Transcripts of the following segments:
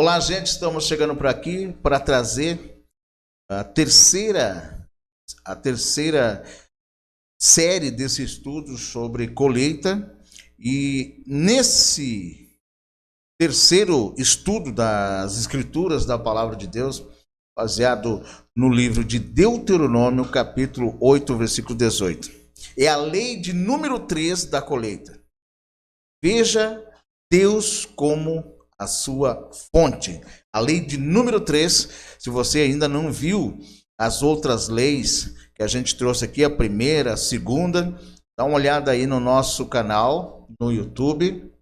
Olá, gente, estamos chegando por aqui para trazer a terceira série desse estudo sobre colheita. E nesse terceiro estudo das Escrituras da Palavra de Deus, baseado no livro de Deuteronômio, capítulo 8, versículo 18. É a lei de número 3 da colheita. Veja Deus como a sua fonte. A lei de número 3, se você ainda não viu as outras leis que a gente trouxe aqui, a primeira, a segunda, dá uma olhada aí no nosso canal, no YouTube,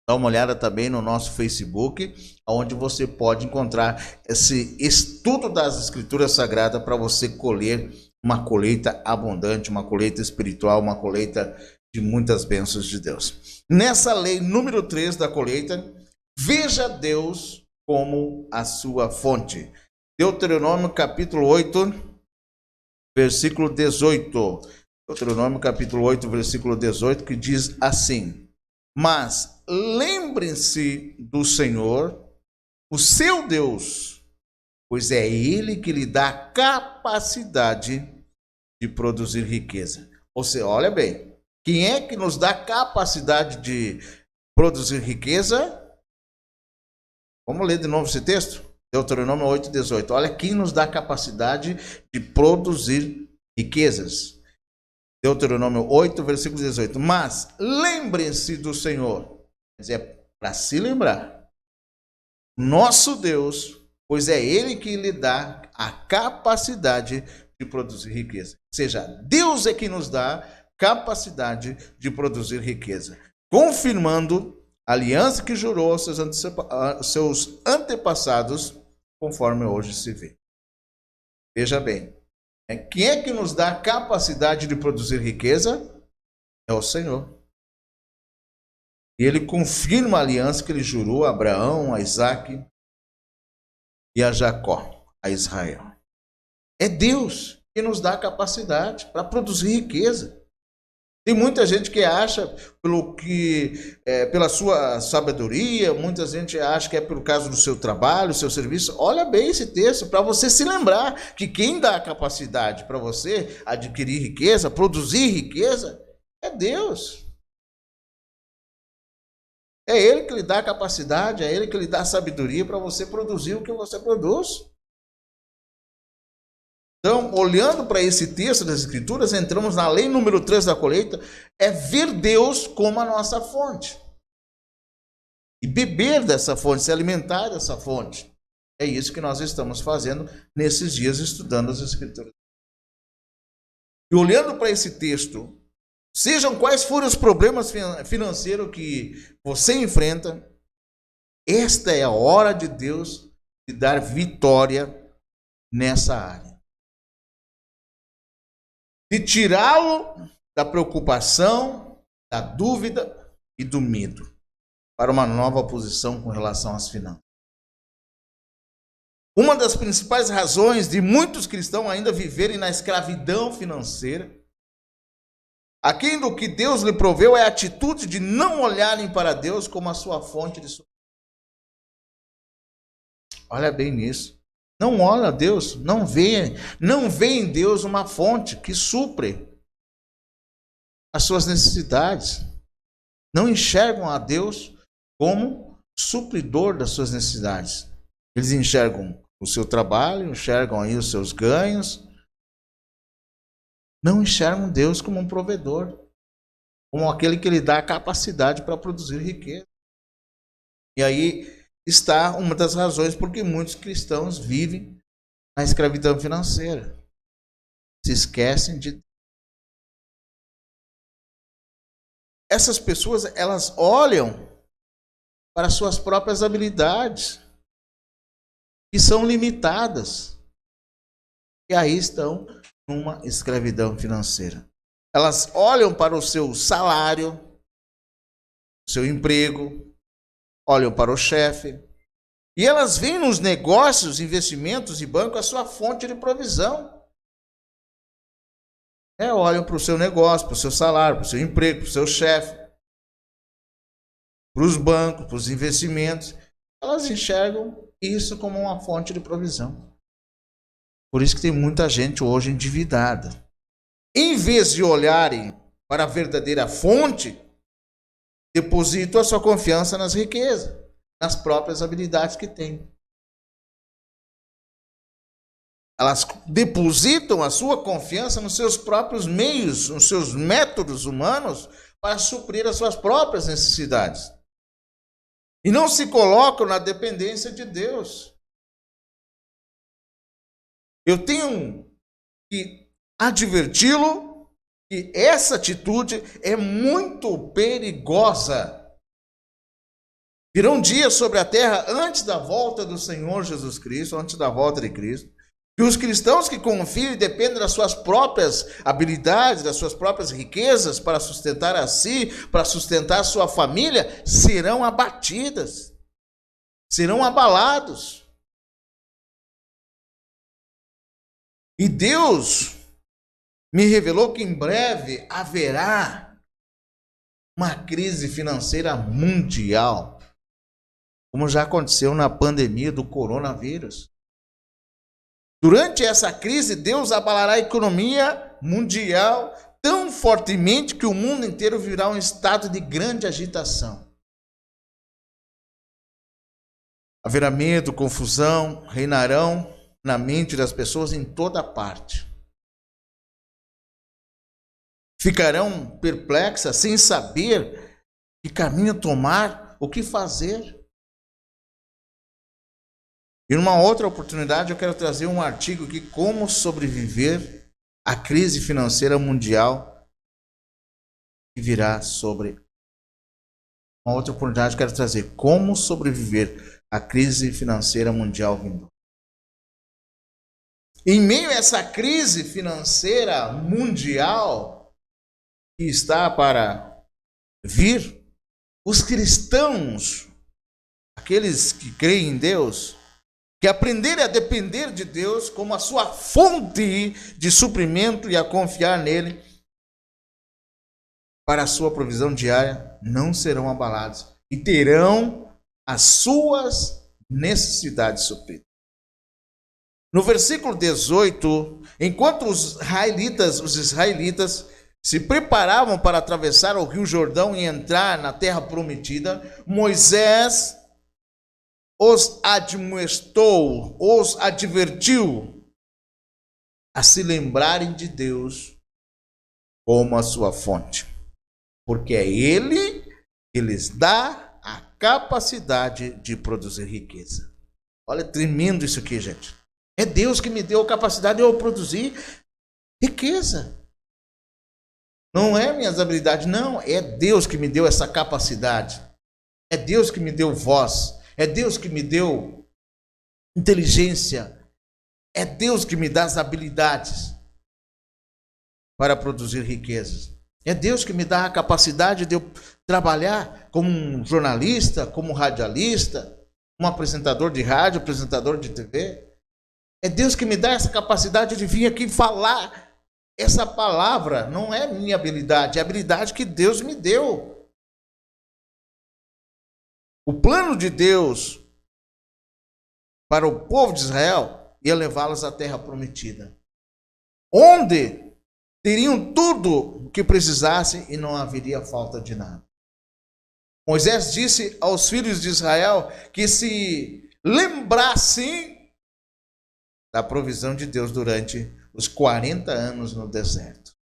dá uma olhada também no nosso Facebook, onde você pode encontrar esse estudo das Escrituras Sagradas para você colher uma colheita abundante, uma colheita espiritual, uma colheita de muitas bênçãos de Deus. Nessa lei número 3 da colheita, veja Deus como a sua fonte. Deuteronômio capítulo 8, versículo 18. Deuteronômio capítulo 8, versículo 18, que diz assim: mas lembrem-se do Senhor, o seu Deus, pois é Ele que lhe dá capacidade de produzir riqueza. Ou seja, olha bem, quem é que nos dá capacidade de produzir riqueza? Vamos ler de novo esse texto? Deuteronômio 8, 18. Olha quem nos dá capacidade de produzir riquezas. Deuteronômio 8, versículo 18. Mas lembrem-se do Senhor. Quer dizer, para se lembrar. Nosso Deus, pois é Ele que lhe dá a capacidade de produzir riqueza. Ou seja, Deus é quem nos dá capacidade de produzir riqueza. Confirmando a aliança que jurou aos seus antepassados, conforme hoje se vê. Veja bem, quem é que nos dá a capacidade de produzir riqueza? É o Senhor. E Ele confirma a aliança que Ele jurou a Abraão, a Isaac e a Jacó, a Israel. É Deus que nos dá a capacidade para produzir riqueza. Tem muita gente que acha, pela sua sabedoria, muita gente acha que é pelo caso do seu trabalho, do seu serviço. Olha bem esse texto, para você se lembrar que quem dá a capacidade para você adquirir riqueza, produzir riqueza, é Deus. É Ele que lhe dá a capacidade, é Ele que lhe dá a sabedoria para você produzir o que você produz. Então, olhando para esse texto das Escrituras, entramos na lei número 3 da colheita, é ver Deus como a nossa fonte. E beber dessa fonte, se alimentar dessa fonte. É isso que nós estamos fazendo nesses dias, estudando as Escrituras. E olhando para esse texto, sejam quais forem os problemas financeiros que você enfrenta, esta é a hora de Deus de dar vitória nessa área. De tirá-lo da preocupação, da dúvida e do medo, para uma nova posição com relação às finanças. Uma das principais razões de muitos cristãos ainda viverem na escravidão financeira, aquilo do que Deus lhe proveu, é a atitude de não olharem para Deus como a sua fonte de sustento. Olha bem nisso. Não olha a Deus, não vê em Deus uma fonte que supre as suas necessidades. Não enxergam a Deus como supridor das suas necessidades. Eles enxergam o seu trabalho, enxergam aí os seus ganhos. Não enxergam Deus como um provedor, como aquele que lhe dá a capacidade para produzir riqueza. E aí está uma das razões por que muitos cristãos vivem na escravidão financeira. Se esquecem de... Essas pessoas, elas olham para suas próprias habilidades, que são limitadas. E aí estão numa escravidão financeira. Elas olham para o seu salário, seu emprego, olham para o chefe, e elas veem nos negócios, investimentos e banco a sua fonte de provisão. Olham para o seu negócio, para o seu salário, para o seu emprego, para o seu chefe, para os bancos, para os investimentos, elas enxergam isso como uma fonte de provisão. Por isso que tem muita gente hoje endividada. Em vez de olharem para a verdadeira fonte, depositam a sua confiança nas riquezas, nas próprias habilidades que têm. Elas depositam a sua confiança nos seus próprios meios, nos seus métodos humanos para suprir as suas próprias necessidades. E não se colocam na dependência de Deus. Eu tenho que adverti-lo que essa atitude é muito perigosa. Virão dias sobre a terra antes da volta do Senhor Jesus Cristo, antes da volta de Cristo, e os cristãos que confiam e dependem das suas próprias habilidades, das suas próprias riquezas para sustentar a si, para sustentar a sua família, serão abatidas, serão abalados. E Deus me revelou que em breve haverá uma crise financeira mundial, como já aconteceu na pandemia do coronavírus. Durante essa crise, Deus abalará a economia mundial tão fortemente que o mundo inteiro virá um estado de grande agitação. Haverá medo, confusão, reinarão na mente das pessoas em toda parte. Ficarão perplexas, sem saber que caminho tomar, o que fazer. E numa outra oportunidade eu quero trazer um artigo aqui, como sobreviver à crise financeira mundial que virá sobre. Uma outra oportunidade eu quero trazer como sobreviver à crise financeira mundial vindo. Em meio a essa crise financeira mundial que está para vir, os cristãos, aqueles que creem em Deus, que aprenderem a depender de Deus como a sua fonte de suprimento e a confiar nele para a sua provisão diária, não serão abalados e terão as suas necessidades supridas. No versículo 18, enquanto os israelitas se preparavam para atravessar o rio Jordão e entrar na terra prometida, Moisés os admoestou, os advertiu a se lembrarem de Deus como a sua fonte, porque é Ele que lhes dá a capacidade de produzir riqueza. Olha, tremendo isso aqui, gente. É Deus que me deu a capacidade de eu produzir riqueza. Não é minhas habilidades, não. É Deus que me deu essa capacidade. É Deus que me deu voz. É Deus que me deu inteligência. É Deus que me dá as habilidades para produzir riquezas. É Deus que me dá a capacidade de eu trabalhar como um jornalista, como um radialista, como apresentador de rádio, apresentador de TV. É Deus que me dá essa capacidade de vir aqui falar essa palavra. Não é minha habilidade, é a habilidade que Deus me deu. O plano de Deus para o povo de Israel ia levá-los à terra prometida, onde teriam tudo o que precisassem e não haveria falta de nada. Moisés disse aos filhos de Israel que se lembrassem da provisão de Deus durante os 40 anos no deserto,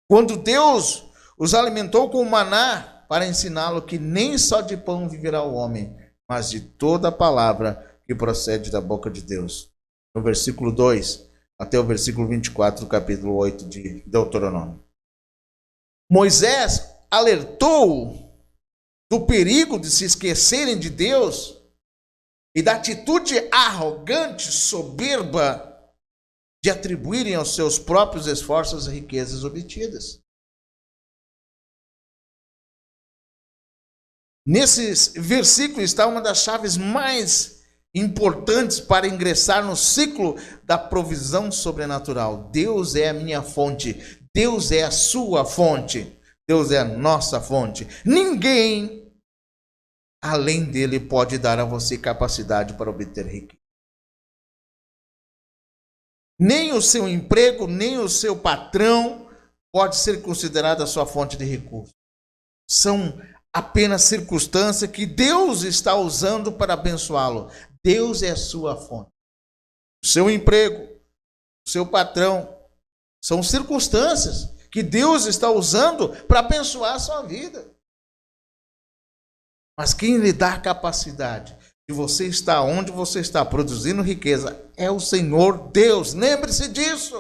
quando Deus os alimentou com o maná, para ensiná-lo que nem só de pão viverá o homem, mas de toda a palavra que procede da boca de Deus. No versículo 2 até o versículo 24 do capítulo 8 de Deuteronômio. Moisés alertou do perigo de se esquecerem de Deus e da atitude arrogante, soberba, de atribuírem aos seus próprios esforços as riquezas obtidas. Nesse versículo está uma das chaves mais importantes para ingressar no ciclo da provisão sobrenatural. Deus é a minha fonte, Deus é a sua fonte, Deus é a nossa fonte. Ninguém além dele, pode dar a você capacidade para obter riqueza. Nem o seu emprego, nem o seu patrão pode ser considerado a sua fonte de recursos. São apenas circunstâncias que Deus está usando para abençoá-lo. Deus é a sua fonte. O seu emprego, o seu patrão, são circunstâncias que Deus está usando para abençoar a sua vida. Mas quem lhe dá a capacidade de você estar onde você está, produzindo riqueza, é o Senhor Deus. Lembre-se disso.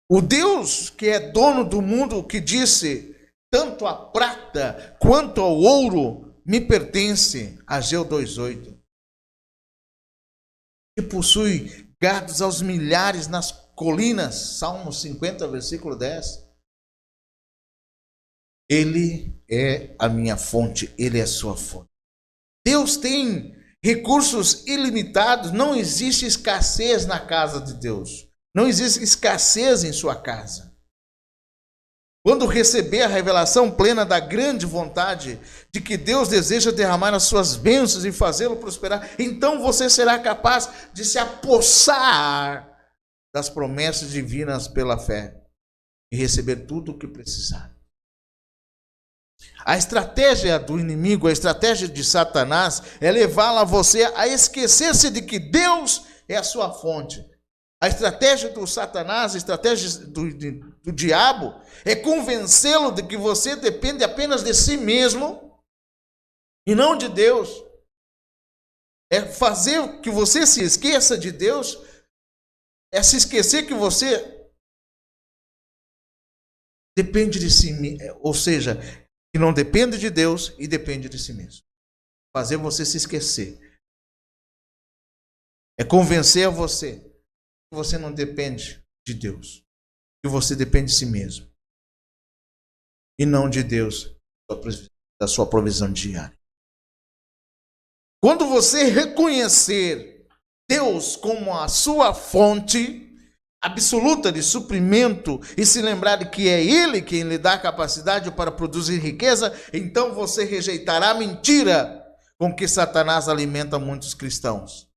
O Deus que é dono do mundo, que disse, tanto a prata quanto ao ouro me pertence, Ageu 2:8. Que possui gados aos milhares nas colinas, Salmo 50, versículo 10. Ele é a minha fonte, ele é a sua fonte. Deus tem recursos ilimitados, não existe escassez na casa de Deus. Não existe escassez em sua casa. Quando receber a revelação plena da grande vontade de que Deus deseja derramar as suas bênçãos e fazê-lo prosperar, então você será capaz de se apossar das promessas divinas pela fé e receber tudo o que precisar. A estratégia do inimigo, a estratégia de Satanás é levá-la a você a esquecer-se de que Deus é a sua fonte. A estratégia do Satanás, a estratégia do diabo é convencê-lo de que você depende apenas de si mesmo e não de Deus. É fazer que você se esqueça de Deus, é se esquecer que você depende de si mesmo, ou seja, que não depende de Deus e depende de si mesmo. Fazer você se esquecer. É convencer a você que você não depende de Deus, que você depende de si mesmo e não de Deus, da sua provisão diária. Quando você reconhecer Deus como a sua fonte absoluta de suprimento e se lembrar de que é Ele quem lhe dá a capacidade para produzir riqueza, então você rejeitará a mentira com que Satanás alimenta muitos cristãos.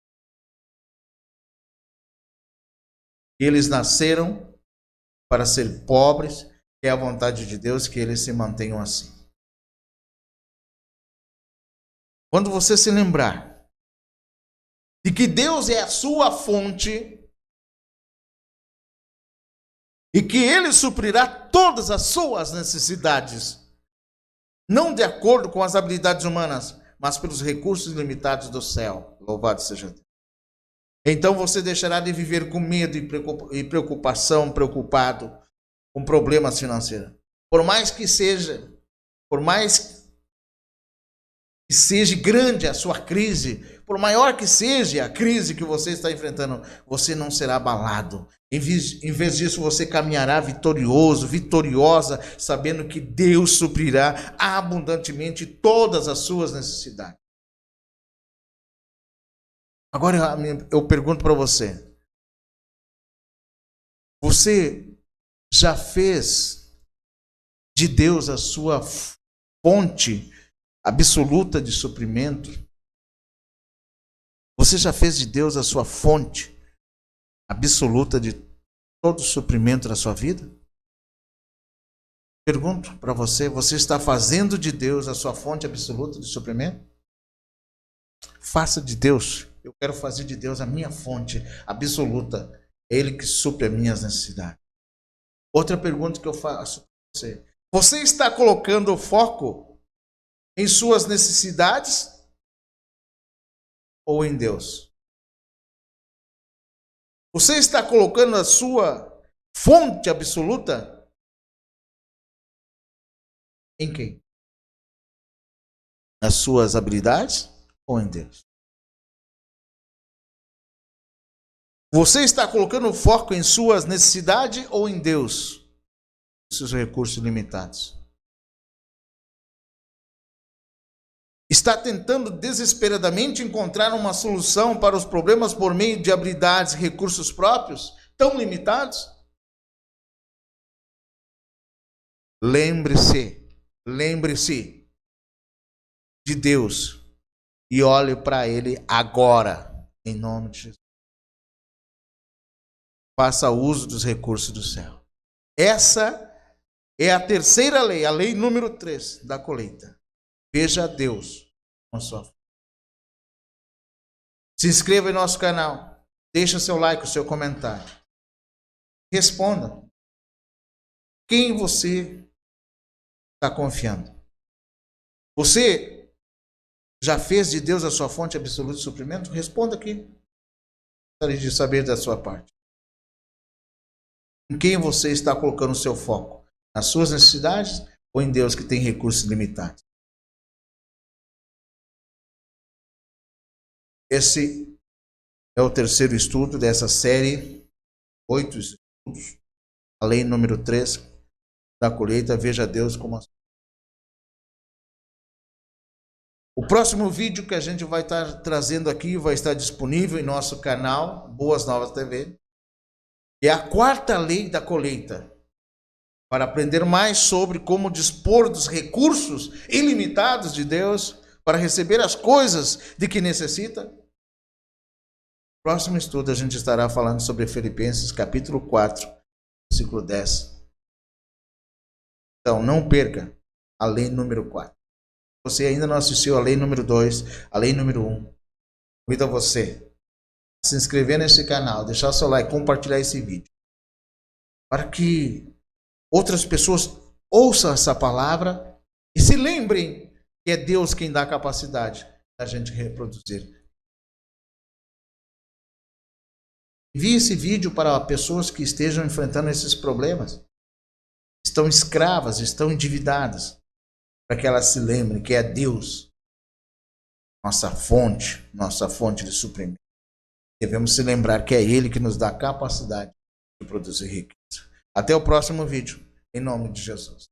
Eles nasceram para ser pobres, que é a vontade de Deus que eles se mantenham assim. Quando você se lembrar de que Deus é a sua fonte e que Ele suprirá todas as suas necessidades, não de acordo com as habilidades humanas, mas pelos recursos limitados do céu. Louvado seja Deus. Então você deixará de viver com medo e preocupação, preocupado com problemas financeiros. Por mais que seja grande a sua crise, por maior que seja a crise que você está enfrentando, você não será abalado. Em vez disso, você caminhará vitorioso, vitoriosa, sabendo que Deus suprirá abundantemente todas as suas necessidades. Agora eu pergunto para você: você já fez de Deus a sua fonte absoluta de suprimento? Você já fez de Deus a sua fonte absoluta de todo o suprimento da sua vida? Pergunto para você: você está fazendo de Deus a sua fonte absoluta de suprimento? Faça de Deus. Eu quero fazer de Deus a minha fonte absoluta. É Ele que supre as minhas necessidades. Outra pergunta que eu faço para você: você está colocando o foco em suas necessidades ou em Deus? Você está colocando a sua fonte absoluta em quem? Nas suas habilidades ou em Deus? Você está colocando o foco em suas necessidades ou em Deus? Seus recursos limitados. Está tentando desesperadamente encontrar uma solução para os problemas por meio de habilidades e recursos próprios tão limitados? Lembre-se lembre-se de Deus e olhe para Ele agora, em nome de Jesus. Faça uso dos recursos do céu. Essa é a terceira lei, a lei número 3 da colheita. Veja Deus com sua fé. Se inscreva em nosso canal. Deixa seu like, o seu comentário. Responda. Quem você está confiando? Você já fez de Deus a sua fonte absoluta de suprimento? Responda aqui. Gostaria de saber da sua parte. Em quem você está colocando o seu foco? Nas suas necessidades ou em Deus que tem recursos limitados? Esse é o terceiro estudo dessa série, 8 estudos, a lei número 3 da colheita. Veja Deus como a... O próximo vídeo que a gente vai estar trazendo aqui vai estar disponível em nosso canal, Boas Novas TV. É a quarta lei da colheita. Para aprender mais sobre como dispor dos recursos ilimitados de Deus para receber as coisas de que necessita. No próximo estudo a gente estará falando sobre Filipenses capítulo 4, versículo 10. Então não perca a lei número 4. Se você ainda não assistiu a lei número 2, a lei número 1, convido a você a se inscrever nesse canal, deixar seu like, compartilhar esse vídeo, para que outras pessoas ouçam essa palavra e se lembrem que é Deus quem dá a capacidade da gente reproduzir. Envie esse vídeo para pessoas que estejam enfrentando esses problemas, estão escravas, estão endividadas, para que elas se lembrem que é Deus nossa fonte de suprimento. Devemos se lembrar que é Ele que nos dá a capacidade de produzir riqueza. Até o próximo vídeo, em nome de Jesus.